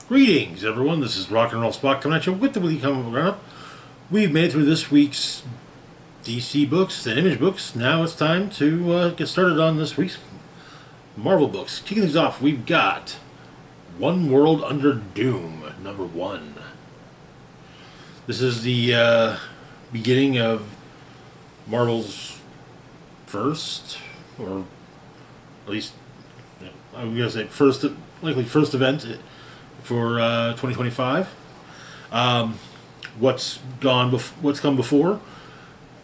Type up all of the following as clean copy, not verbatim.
Greetings, everyone. This is Rock and Roll Spock coming at you with the weekly comic book roundup. We've made it through this week's DC books and Image books. Now it's time to get started on this week's Marvel books. Kicking things off, we've got One World Under Doom, number 1. This is the beginning of Marvel's first, or at least I'm going to say likely first event for 2025. What's come before?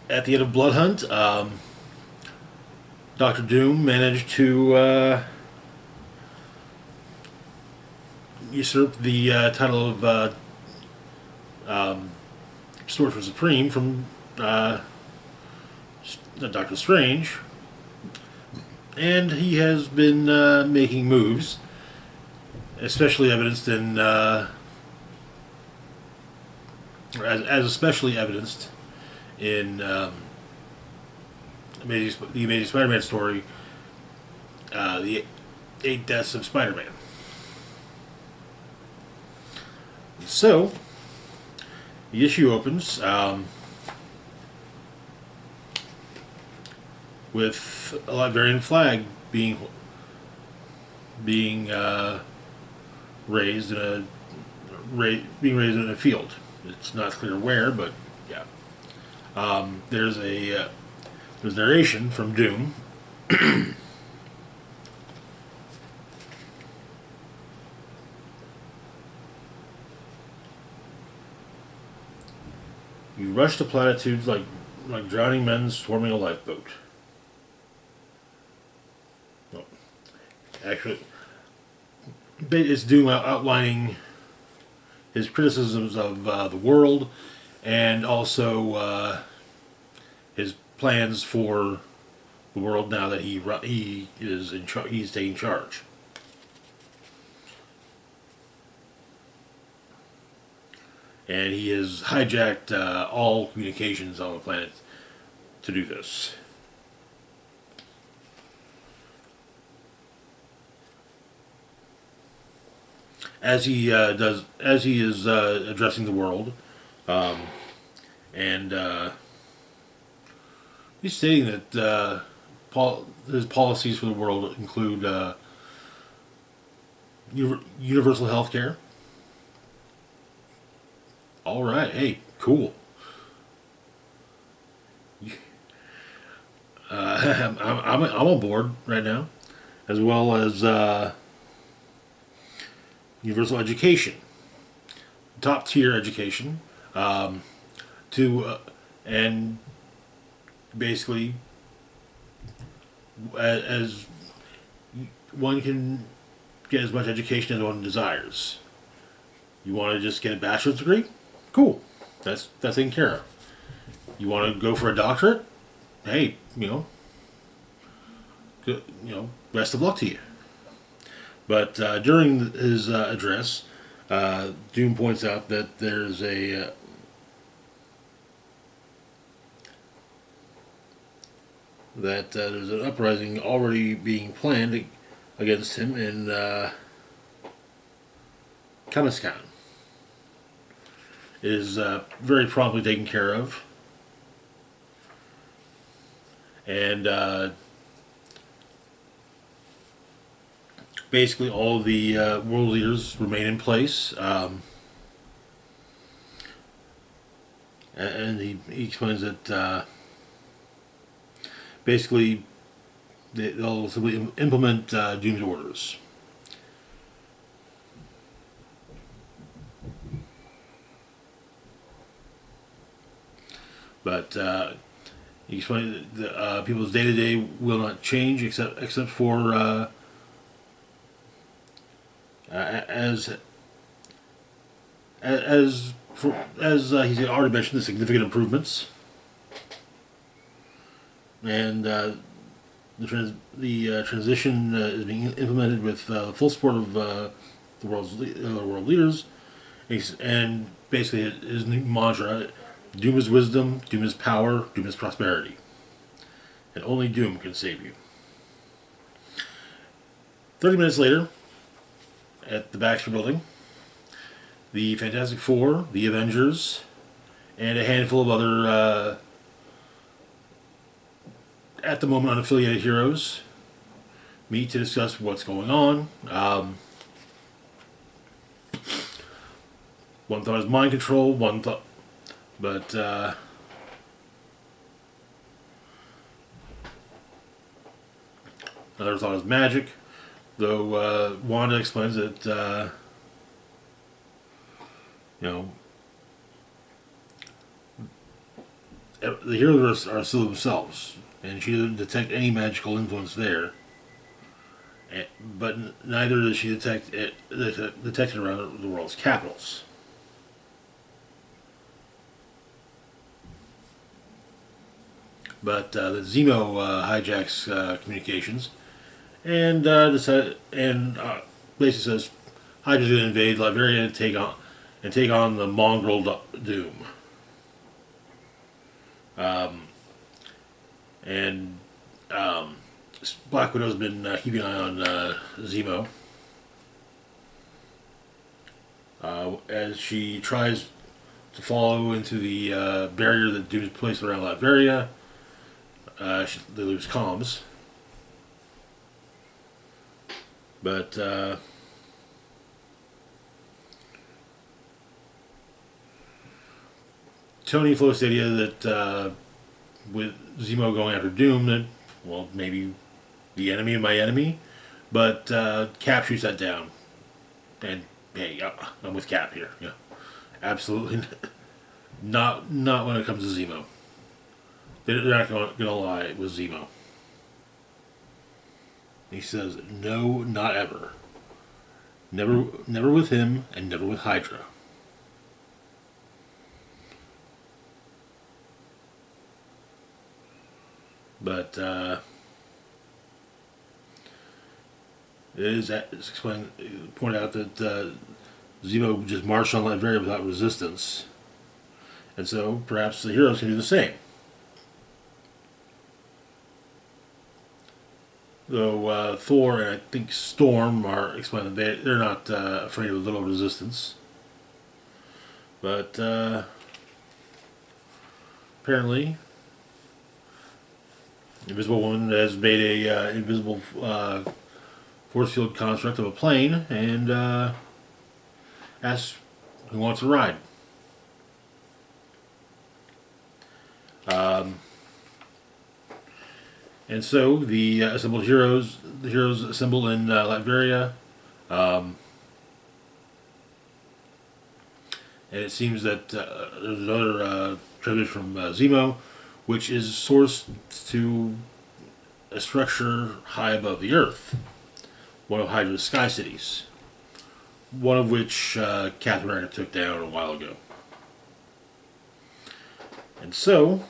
At the end of Blood Hunt, Doctor Doom managed to usurp the title of Sorcerer Supreme from Doctor Strange, and he has been making moves, especially evidenced in as especially evidenced in the Amazing Spider-Man story, the 8 Deaths of Spider-Man. So the issue opens with a Latvian flag being raised in a field. It's not clear where, but yeah. There's narration from Doom. You rush to platitudes like drowning men swarming a lifeboat. No, actually, it's Doom outlining his criticisms of the world, and also his plans for the world now that he is he's taking charge. And he has hijacked all communications on the planet to do this. As he is addressing the world, and he's stating that his policies for the world include universal health care. All right, hey, cool. I'm on board right now, as well as universal education, top tier education, and basically as one can get as much education as one desires. You want to just get a bachelor's degree? Cool, that's taken care of. You want to go for a doctorate? Hey, best of luck to you. But during his address, Doom points out that there's there's an uprising already being planned against him in Kamaskan. It is very promptly taken care of, and basically all the world leaders remain in place, and he explains that basically they'll simply implement Doom's orders. But he explained that people's day-to-day will not change except for as he's already mentioned, the significant improvements, and the transition is being implemented with full support of the world leaders, and basically his new mantra: Doom is wisdom, Doom is power, Doom is prosperity, and only Doom can save you. 30 minutes later, at the Baxter Building, the Fantastic Four, the Avengers, and a handful of other, at the moment, unaffiliated heroes meet to discuss what's going on. One thought is mind control, one thought, but another thought is magic. Though Wanda explains that you know the heroes are still themselves, and she doesn't detect any magical influence there. But neither does she detect it detected around the world's capitals. But the Zemo hijacks communications and basically says Hydra's going to invade Latveria and take on the mongrel Doom. And Black Widow's been keeping an eye on Zemo as she tries to follow into the barrier that Doom's placed around Latveria. They lose comms. But Tony floats the idea that with Zemo going after Doom, that, well, maybe the enemy of my enemy. But Cap shoots that down. And hey, I'm with Cap here. Yeah, absolutely not when it comes to Zemo. They're not going to lie with Zemo. He says, no, not ever. Never with him, and never with Hydra. But it's pointed out that Zemo just marched on Latveria without resistance. And so perhaps the heroes can do the same. Though Thor and I think Storm are explaining that they're not afraid of little resistance. But apparently, Invisible Woman has made a invisible force field construct of a plane and asks who wants to ride. And so the heroes assemble in Latveria, and it seems that there's another transmission from Zemo, which is sourced to a structure high above the Earth, one of Hydra's sky cities, one of which Captain America took down a while ago. And so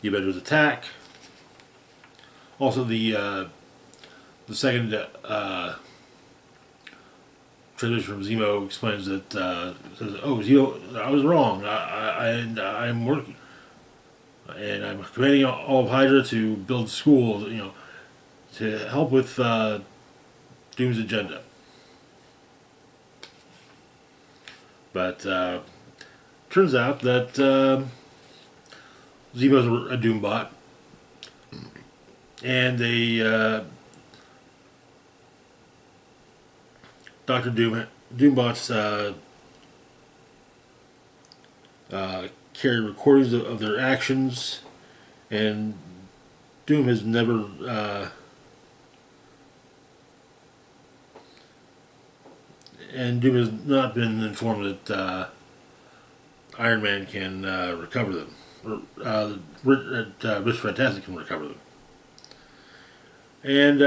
the Avengers attack. Also, the second transmission from Zemo explains that says, "Oh, Zemo, I was wrong. I'm working, and I'm commanding all of Hydra to build schools. To help with Doom's agenda." But turns out that Zemo's a Doombot, and Doctor Doombots carry recordings of their actions, and Doom has never not been informed that Iron Man can recover them, or Mr. Fantastic can recover them. And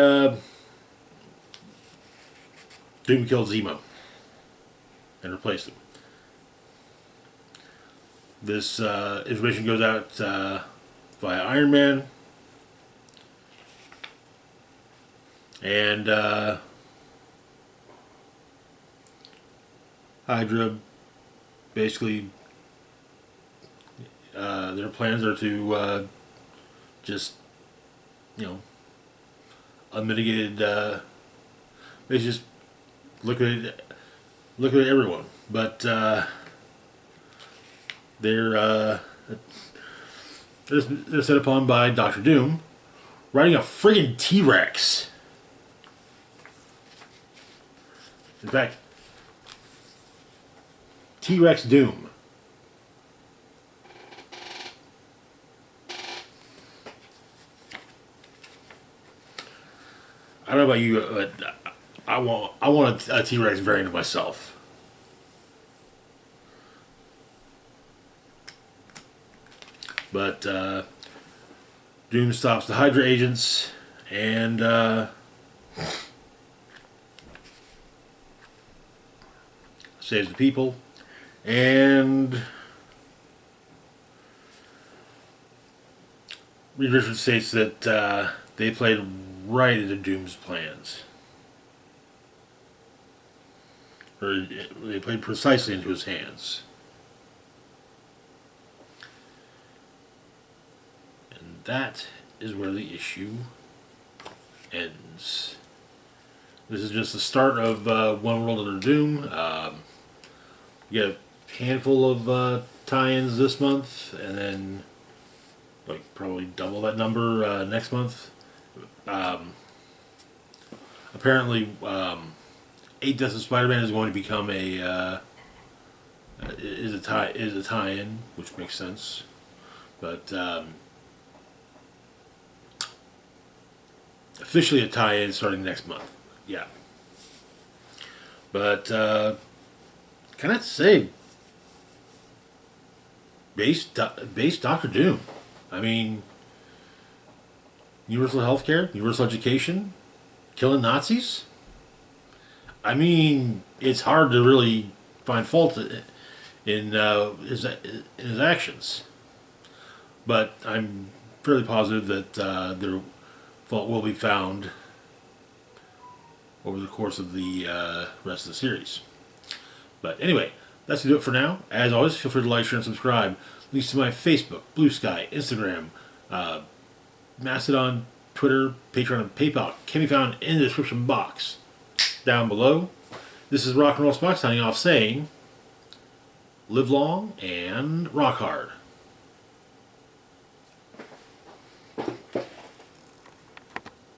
Doom killed Zemo and replaced him. This information goes out via Iron Man, and Hydra basically their plans are to just unmitigated basically just liquidate look at everyone. But they're set upon by Doctor Doom riding a friggin' T-Rex. In fact, T-Rex Doom. I don't know about you, but I want a T-Rex variant of myself. But Doom stops the Hydra agents and saves the people. And Reed Richards states that they played right into Doom's plans. Or they played precisely into his hands. And that is where the issue ends. This is just the start of One World Under Doom. We get a handful of tie-ins this month, and then like probably double that number next month. Apparently, 8 Deaths of Spider-Man is going to become a tie-in, which makes sense. But officially a tie-in starting next month. Yeah. But can I say base Doctor Doom? I mean, universal healthcare, universal education, killing Nazis. I mean, it's hard to really find fault in his actions, but I'm fairly positive that their fault will be found over the course of the rest of the series. But anyway, that's going to do it for now. As always, feel free to like, share, and subscribe. Links to my Facebook, Blue Sky, Instagram, Mastodon, Twitter, Patreon, and PayPal can be found in the description box down below. This is Rock and Roll Spock signing off saying, live long and rock hard.